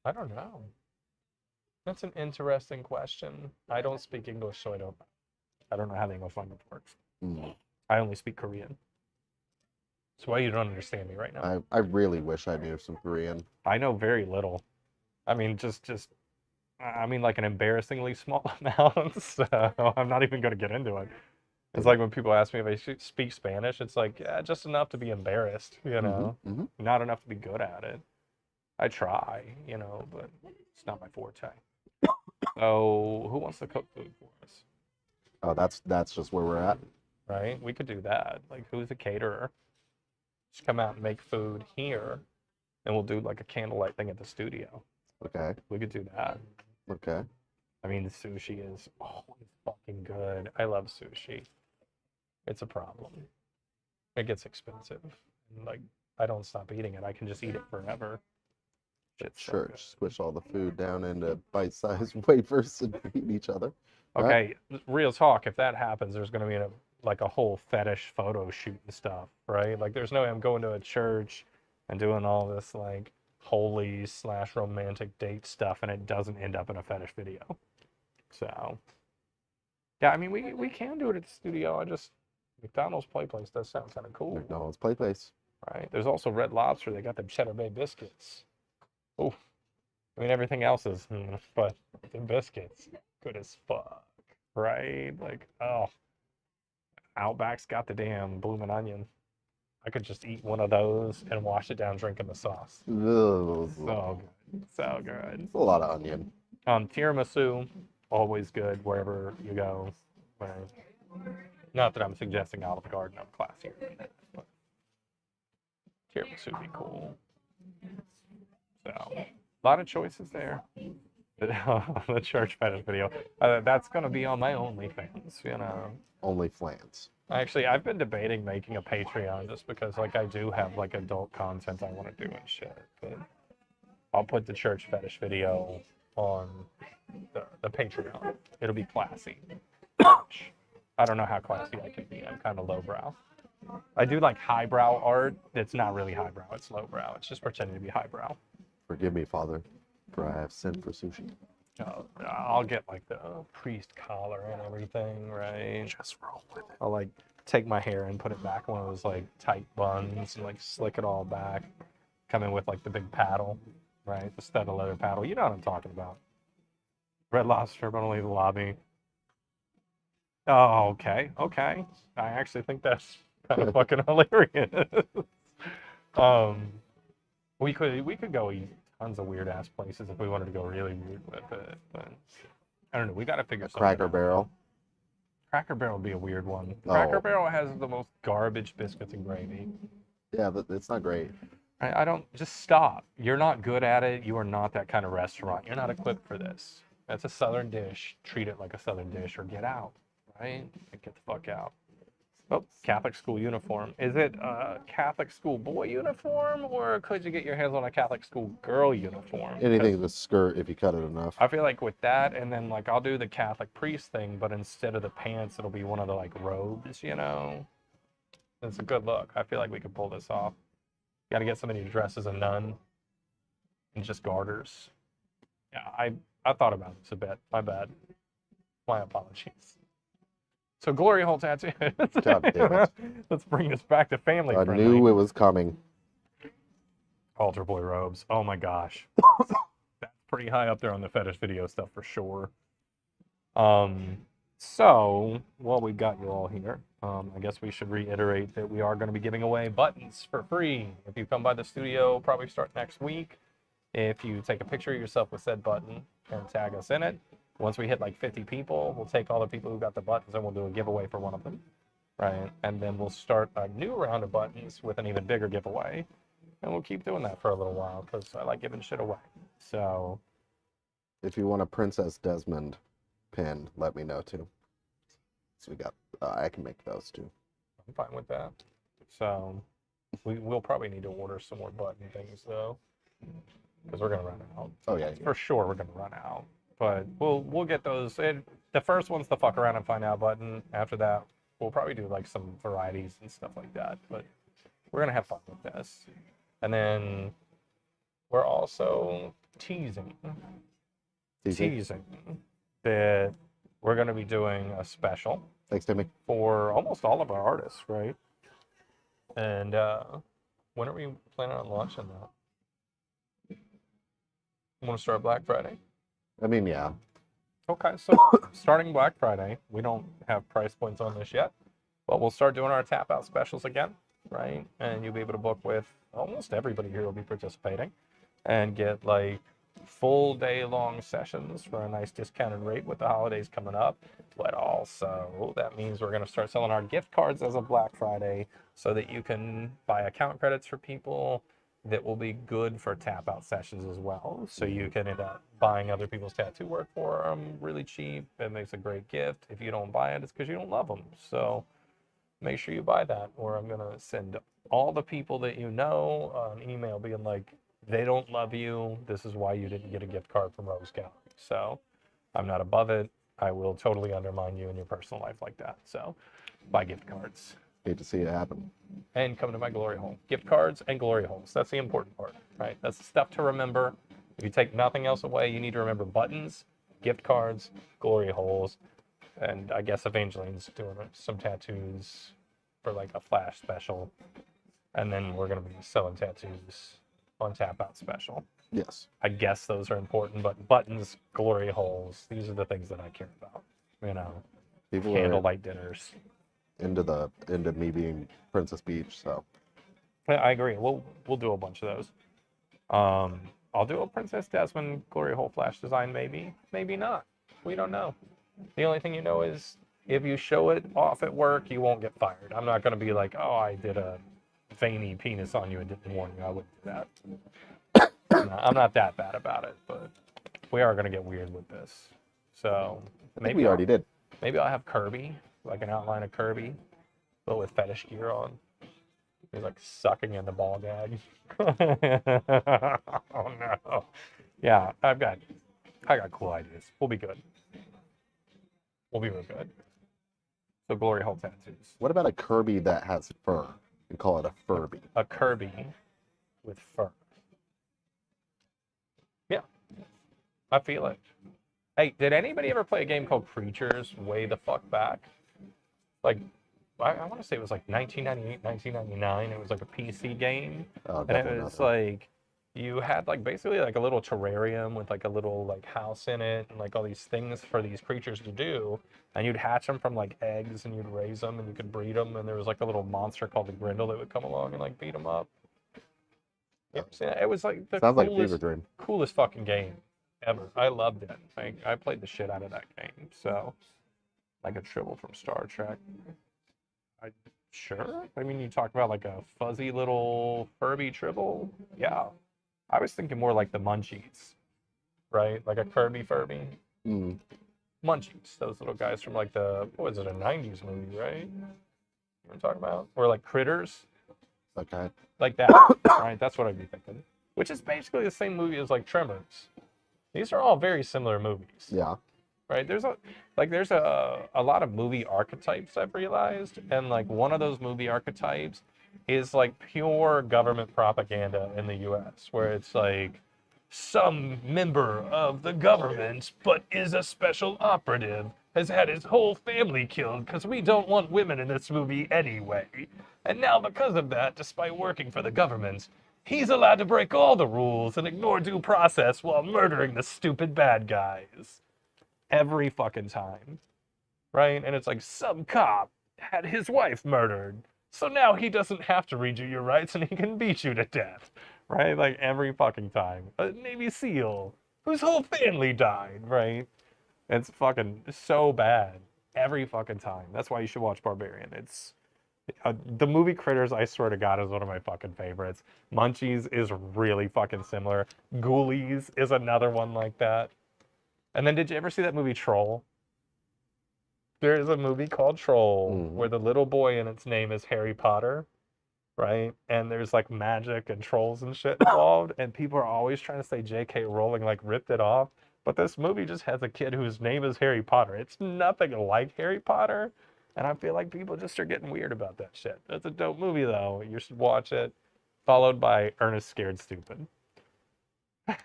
I don't know. That's an interesting question. I don't speak English, so I don't know how the English language works. Mm. I only speak Korean. That's why you don't understand me right now. I really wish I knew some Korean. I know very little. I mean, I mean, like an embarrassingly small amount. So I'm not even going to get into it. It's like when people ask me if I speak Spanish, it's like, yeah, just enough to be embarrassed, you know, not enough to be good at it. I try, you know, but it's not my forte. So who wants to cook food for us? Oh, that's just where we're at. right? We could do that. Like, who's a caterer? Just come out and make food here, and we'll do like a candlelight thing at the studio. Okay. We could do that. Okay. I mean, the sushi is always fucking good. I love sushi. It's a problem. It gets expensive. And, like, I don't stop eating it. I can just eat it forever. Shit's so Sure. good. Squish all the food down into bite-sized wafers and eat each other. All right. Okay, real talk. If that happens, there's going to be like a whole fetish photo shoot and stuff, right? Like, there's no way I'm going to a church and doing all this like holy/romantic date stuff, and it doesn't end up in a fetish video. So, yeah, I mean, we can do it at the studio. I just McDonald's Play Place does sound kind of cool, McDonald's Play Place. right? There's also Red Lobster. They got them Cheddar Bay biscuits. Oh, I mean, everything else is, but the biscuits, good as fuck, right? Like, oh, Outback's got the damn bloomin' onion. I could just eat one of those and wash it down drinking the sauce. Ugh. So good, so good. It's a lot of onion. Tiramisu, always good wherever you go. Right? Not that I'm suggesting Olive Garden, I'm classier than that, but tiramisu would be cool. So, a lot of choices there. The church fetish video. That's going to be on my OnlyFans, you know. Only flans. Actually, I've been debating making a Patreon just because, like, I do have, like, adult content I want to do and shit. But I'll put the church fetish video on the Patreon. It'll be classy. I don't know how classy I can be. I'm kind of lowbrow. I do, like, highbrow art. It's not really highbrow. It's lowbrow. It's just pretending to be highbrow. Forgive me, Father, for I have sinned for sushi. I'll get like the priest collar and everything, right? Just roll with it. I'll like take my hair and put it back in one of those like tight buns and like slick it all back. Come in with like the big paddle, right? The studded leather paddle. You know what I'm talking about. Red Lobster, but only the lobby. Oh, okay, okay. I actually think that's kind of fucking hilarious. Um, we could go eat tons of weird ass places if we wanted to go really weird with it, but I don't know. We got to figure something Cracker out. Barrel. Cracker Barrel would be a weird one. Oh. Cracker Barrel has the most garbage biscuits and gravy. Yeah, but it's not great. I don't just stop. You're not good at it. You are not that kind of restaurant. You're not equipped for this. That's a southern dish. Treat it like a southern dish or get out, right? Like, get the fuck out. Oh, Catholic school uniform. Is it a Catholic school boy uniform, or could you get your hands on a Catholic school girl uniform? Anything with skirt if you cut it enough. I feel like with that, and then like I'll do the Catholic priest thing, but instead of the pants, it'll be one of the like robes, you know? It's a good look. I feel like we could pull this off. Got to get somebody to dress as a nun and just garters. Yeah, I thought about this a bit. My bad. My apologies. So glory hole tattoo. God damn it. Let's bring this back to family I friendly. knew it was coming. Altar boy robes. Oh my gosh. That's pretty high up there on the fetish video stuff for sure. So while we've got you all here, I guess we should reiterate that we are going to be giving away buttons for free. If you come by the studio, probably start next week. If you take a picture of yourself with said button and tag us in it, once we hit like 50 people, we'll take all the people who got the buttons and we'll do a giveaway for one of them, right? And then we'll start a new round of buttons with an even bigger giveaway. And we'll keep doing that for a little while because I like giving shit away. So If you want a Princess Desmond pin, let me know too. So we got, I can make those too. I'm fine with that. So we'll probably need to order some more button things though, because we're gonna run out. Oh yeah. For sure we're gonna run out. But we'll get those. The first one's the fuck around and find out button. After that, we'll probably do like some varieties and stuff like that. But we're gonna have fun with this. And then we're also teasing that we're gonna be doing a special Thanks, Timmy. for almost all of our artists, right? And when are we planning on launching that? Want to start Black Friday? I mean, yeah. Okay, so starting Black Friday, we don't have price points on this yet, but we'll start doing our tap out specials again, right? And you'll be able to book with almost everybody here will be participating and get like full day long sessions for a nice discounted rate with the holidays coming up. But also, that means we're going to start selling our gift cards as of Black Friday so that you can buy account credits for people that will be good for tap out sessions as well. So you can end up buying other people's tattoo work for them really cheap. It makes a great gift. If you don't buy it, it's because you don't love them. So make sure you buy that, or I'm going to send all the people that you know an email being like, they don't love you. This is why you didn't get a gift card from Rose Gallery. So I'm not above it. I will totally undermine you in your personal life like that. So buy gift cards. Hate to see it happen. And come to my glory hole. Gift cards and glory holes. That's the important part, right? That's the stuff to remember. If you take nothing else away, you need to remember buttons, gift cards, glory holes, and I guess Evangeline's doing some tattoos for like a flash special. And then we're going to be selling tattoos on Tap Out special. Yes. I guess those are important, but buttons, glory holes, these are the things that I care about. You know, People candlelight dinners. are into me being Princess Peach, so I agree. We'll do a bunch of those. I'll do a Princess Desmond glory hole flash design, maybe not. We don't know. The only thing you know is if you show it off at work, you won't get fired. I'm not going to be like, oh, I did a veiny penis on you and didn't warn you. I wouldn't do that. I'm not that bad about it, but we are going to get weird with this. So I think we already did. Maybe I'll have Kirby, like an outline of Kirby, but with fetish gear on. He's like sucking in the ball gag. Oh no. Yeah, I got cool ideas. We'll be good. We'll be real good. So glory hole tattoos. What about a Kirby that has fur? We call it a Furby. A Kirby with fur. Yeah, I feel it. Hey, did anybody ever play a game called Creatures way the fuck back? Like, I want to say it was like 1998, 1999. It was like a PC game. Oh, And it definitely was not. like, you had like basically like a little terrarium with like a little like house in it and like all these things for these creatures to do. And you'd hatch them from like eggs and you'd raise them and you could breed them. And there was like a little monster called the Grindle that would come along and like beat them up. Yeah, it was like the Sounds like a fever dream. coolest fucking game ever. I loved it. I played the shit out of that game. So, like a Tribble from Star Trek. Sure. I mean, you talk about like a fuzzy little Furby Tribble. Yeah. I was thinking more like the Munchies, right? Like a Kirby Furby. Mm. Munchies, those little guys from like the, what was it, a 90s movie, right? You know what I'm talking about? Or like Critters. Okay. Like that, right? That's what I'd be thinking. Which is basically the same movie as like Tremors. These are all very similar movies. Yeah. Right? There's a lot of movie archetypes I've realized, and like one of those movie archetypes is like pure government propaganda in the US, where it's like some member of the government but is a special operative has had his whole family killed because we don't want women in this movie anyway. And now because of that, despite working for the government, he's allowed to break all the rules and ignore due process while murdering the stupid bad guys. Every fucking time, right? And it's like some cop had his wife murdered, so now he doesn't have to read you your rights and he can beat you to death, right? Like every fucking time. A Navy SEAL whose whole family died, right? It's fucking so bad every fucking time. That's why you should watch Barbarian. It's the movie Critters, I swear to God, is one of my fucking favorites. Munchies is really fucking similar. Ghoulies is another one like that. And then did you ever see that movie Troll? There's a movie called Troll where the little boy in its name is Harry Potter, right? And there's like magic and trolls and shit involved. And people are always trying to say J.K. Rowling like ripped it off. But this movie just has a kid whose name is Harry Potter. It's nothing like Harry Potter. And I feel like people just are getting weird about that shit. It's a dope movie though. You should watch it. Followed by Ernest Scared Stupid.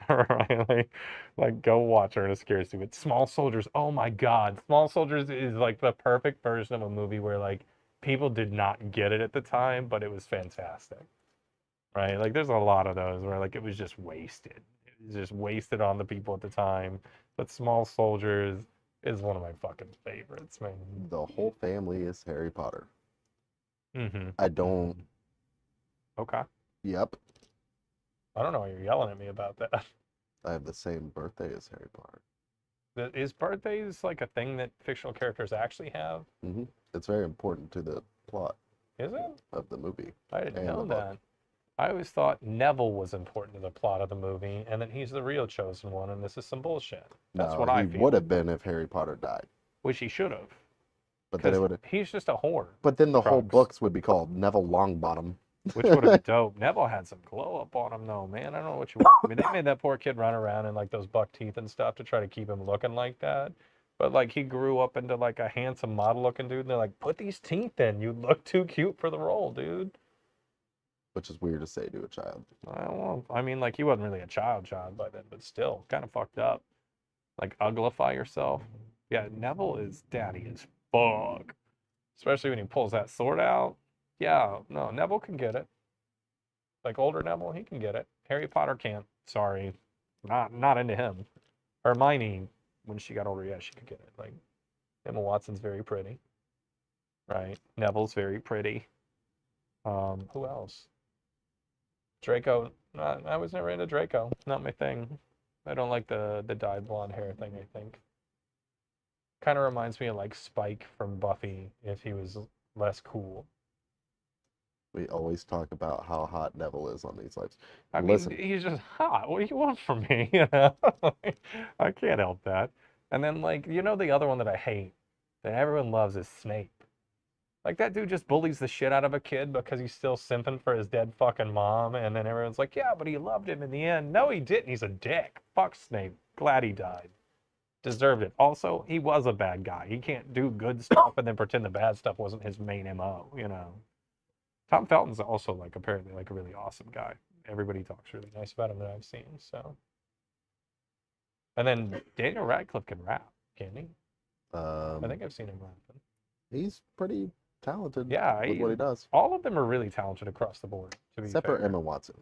Right? Like, go watch Ernest Scared Stupid. Small Soldiers, oh my God. Small Soldiers is like the perfect version of a movie where like people did not get it at the time, but it was fantastic. Right? Like there's a lot of those where like it was just wasted. It was just wasted on the people at the time. But Small Soldiers is one of my fucking favorites, man. The whole family is Harry Potter. Mm-hmm. I don't. Okay. Yep. I don't know why you're yelling at me about that. I have the same birthday as Harry Potter. Is birthdays like a thing that fictional characters actually have? Hmm. It's very important to the plot Is it? of the movie I didn't and know the book. that. I always thought Neville was important to the plot of the movie, and that he's the real chosen one, and this is some bullshit. That's No, what I he feel. would have been if Harry Potter died, Which he should have, but then it because would have. he's just a whore. But then the whole Crux. books would be called Neville Longbottom. Which would have been dope. Neville had some glow up on him, though, man. I don't know what you want. I mean, they made that poor kid run around in like those buck teeth and stuff to try to keep him looking like that. But like he grew up into like a handsome model looking dude, and they're like, put these teeth in. You look too cute for the role, dude. Which is weird to say to a child. I don't know. I mean, like he wasn't really a child by then, but still, kind of fucked up. Like uglify yourself. Yeah, Neville is daddy as fuck. Especially when he pulls that sword out. Yeah, no, Neville can get it. Like older Neville, he can get it. Harry Potter can't. Sorry, not into him. Hermione, when she got older, yeah, she could get it. Like Emma Watson's very pretty, right? Neville's very pretty. Who else? Draco. I was never into Draco. Not my thing. I don't like the dyed blonde hair thing. I think kind of reminds me of like Spike from Buffy if he was less cool. We always talk about how hot Neville is on these lives. I Listen, mean, he's just hot. What do you want from me? You know, I can't help that. And then like the other one that I hate that everyone loves is Snape. Like that dude just bullies the shit out of a kid because he's still simping for his dead fucking mom, and then everyone's like, yeah, but he loved him in the end. No, he didn't. He's a dick. Fuck Snape. Glad he died. Deserved it. Also, he was a bad guy. He can't do good stuff and then pretend the bad stuff wasn't his main MO, you know. Tom Felton's also like apparently like a really awesome guy. Everybody talks really nice about him that I've seen, so. And then Daniel Radcliffe can rap, can he? I think I've seen him rapping. he's pretty talented Yeah, with what he does. all of them are really talented across the board, to be Except fair. for Emma Watson.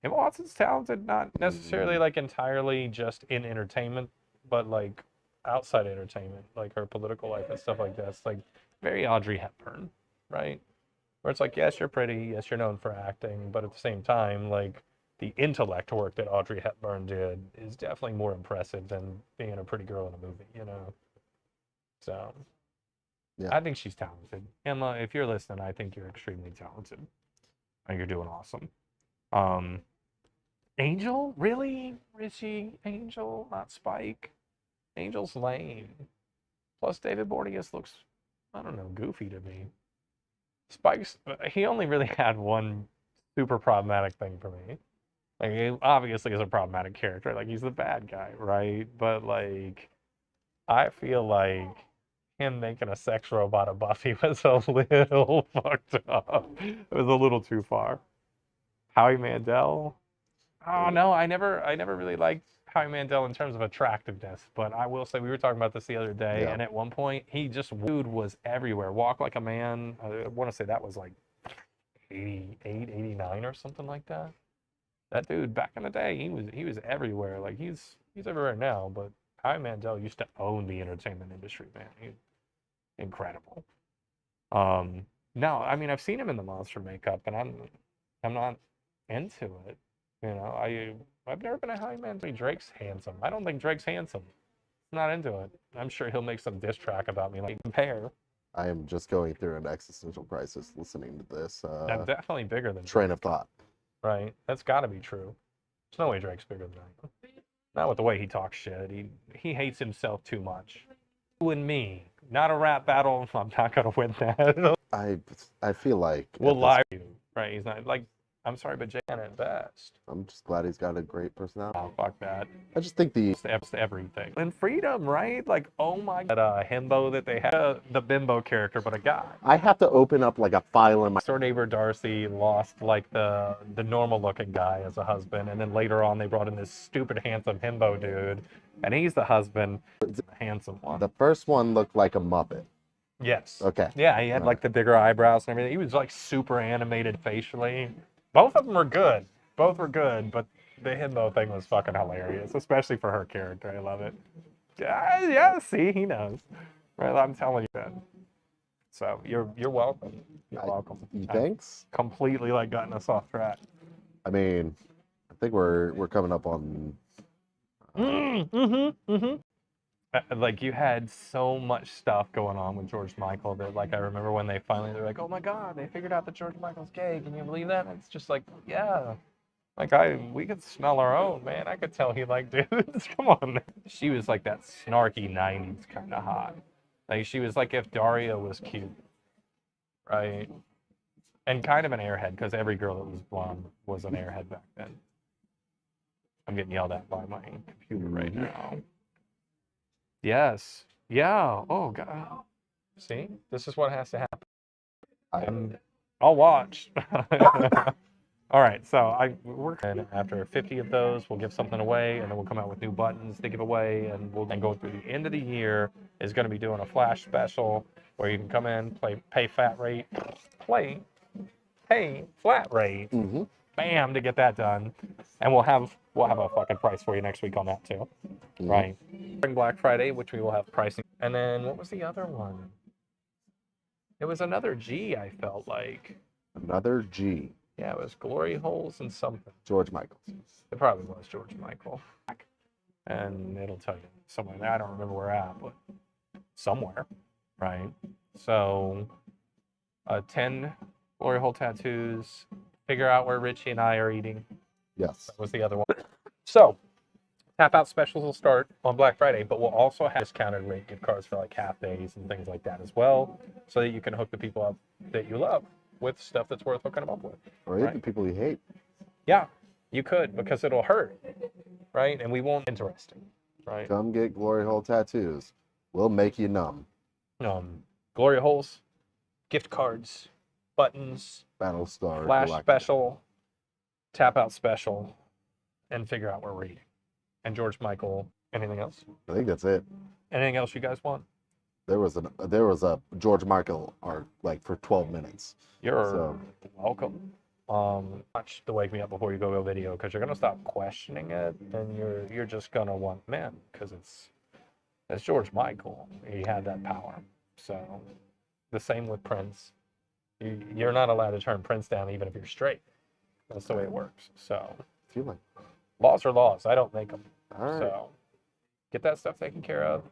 Emma Watson's talented, not necessarily like entirely just in entertainment, but like outside entertainment, like her political life and stuff like that. It's like very Audrey Hepburn, right? Where it's like, yes, you're pretty, yes, you're known for acting, but at the same time, like the intellect work that Audrey Hepburn did is definitely more impressive than being a pretty girl in a movie, you know? So, Yeah. I think she's talented. Emma, if you're listening, I think you're extremely talented. And you're doing awesome. Angel? Really? Richie? Angel? Not Spike? Angel's lame. Plus, David Bordeaux looks, I don't know, goofy to me. Spike's, he only really had one super problematic thing for me. Like, he obviously is a problematic character. Like, he's the bad guy, right? But, like, I feel like him making a sex robot of Buffy was a little fucked up. It was a little too far. Howie Mandel? Oh no, I never really liked Howie Mandel in terms of attractiveness, but I will say we were talking about this the other day, Yeah. and at one point he just dude was everywhere. Walk Like a Man. I want to say that was like 88, 89 or something like that. That dude back in the day, he was everywhere. Like he's everywhere now, but Howie Mandel used to own the entertainment industry, man. He's incredible. No, I mean I've seen him in the monster makeup, and I'm not into it. You know, I've never been a Howie Mandel. Drake's handsome. I don't think Drake's handsome. Not into it. I'm sure he'll make some diss track about me. Like compare. I am just going through an existential crisis listening to this I'm definitely bigger than train Drake, of thought. right? That's got to be true. There's no way Drake's bigger than I am. Not with the way he talks shit. He hates himself too much. You and me, not a rap battle. I'm not gonna win that. I feel like We'll at this- lie to you, right? He's not like. I'm sorry, but Jay can at best. I'm just glad he's got a great personality. Oh, fuck that. I just think the It's everything. And freedom, right? Like, oh my god, himbo that they had, the bimbo character, but a guy. I have to open up like a file in my Our neighbor Darcy lost like the normal looking guy as a husband, and then later on they brought in this stupid handsome himbo dude, and he's the husband, the handsome one. the first one looked like a Muppet. Yes. Okay. Yeah, he had like the bigger eyebrows and everything. He was like super animated facially. Both of them were good. Both were good, but the himbo thing was fucking hilarious, especially for her character. I love it. Yeah, see, he knows. Right, I'm telling you that. So you're welcome. You're welcome. Thanks. Completely like gotten us off track. I mean, I think we're coming up on Like you had so much stuff going on with George Michael that like I remember when they're like, oh my God, they figured out that George Michael's gay. Can you believe that? And it's just like, yeah. Like we could smell our own, man. I could tell he liked dudes. Come on. She was like that snarky '90s kind of hot. Like she was like if Daria was cute, right? And kind of an airhead because every girl that was blonde was an airhead back then. I'm getting yelled at by my computer right now. Yes. Yeah. Oh God. See, this is what has to happen. I'll watch. All right, so we're after 50 of those, we'll give something away, and then we'll come out with new buttons to give away, and we'll then go through the end of the year is going to be doing a flash special where you can come in, pay flat rate, pay flat rate, bam, to get that done, and we'll have a fucking price for you next week on that too, right? During Black Friday, which we will have pricing, and then what was the other one? It was another G. I felt like Another G. Yeah, it was glory holes and something. George Michael. It probably was George Michael. And it'll tell you somewhere there. I don't remember where at, but somewhere, right? So, 10 glory hole tattoos. Figure out where Richie and I are eating. Yes. That was the other one. So, tap out specials will start on Black Friday, but we'll also have discounted rate gift cards for like half days and things like that as well, so that you can hook the people up that you love with stuff that's worth hooking them up with. Or even people you hate. Yeah, you could, because it'll hurt, right? And we won't. Interesting, right? Come get glory hole tattoos. We'll make you numb. Glory holes, gift cards, buttons, Battlestar flash Galactica. special, tap out special, and figure out where we're eating. And George Michael. Anything else? I think that's it. Anything else you guys want? There was a George Michael arc like for 12 minutes. You're welcome. Watch the Wake Me Up Before You Go video, because you're gonna stop questioning it, and you're just gonna want men, because it's George Michael. He had that power. So the same with Prince. You're not allowed to turn Prince down even if you're straight. That's the way it works. So Feel like laws are laws. I don't make them. all right. So get that stuff taken care of.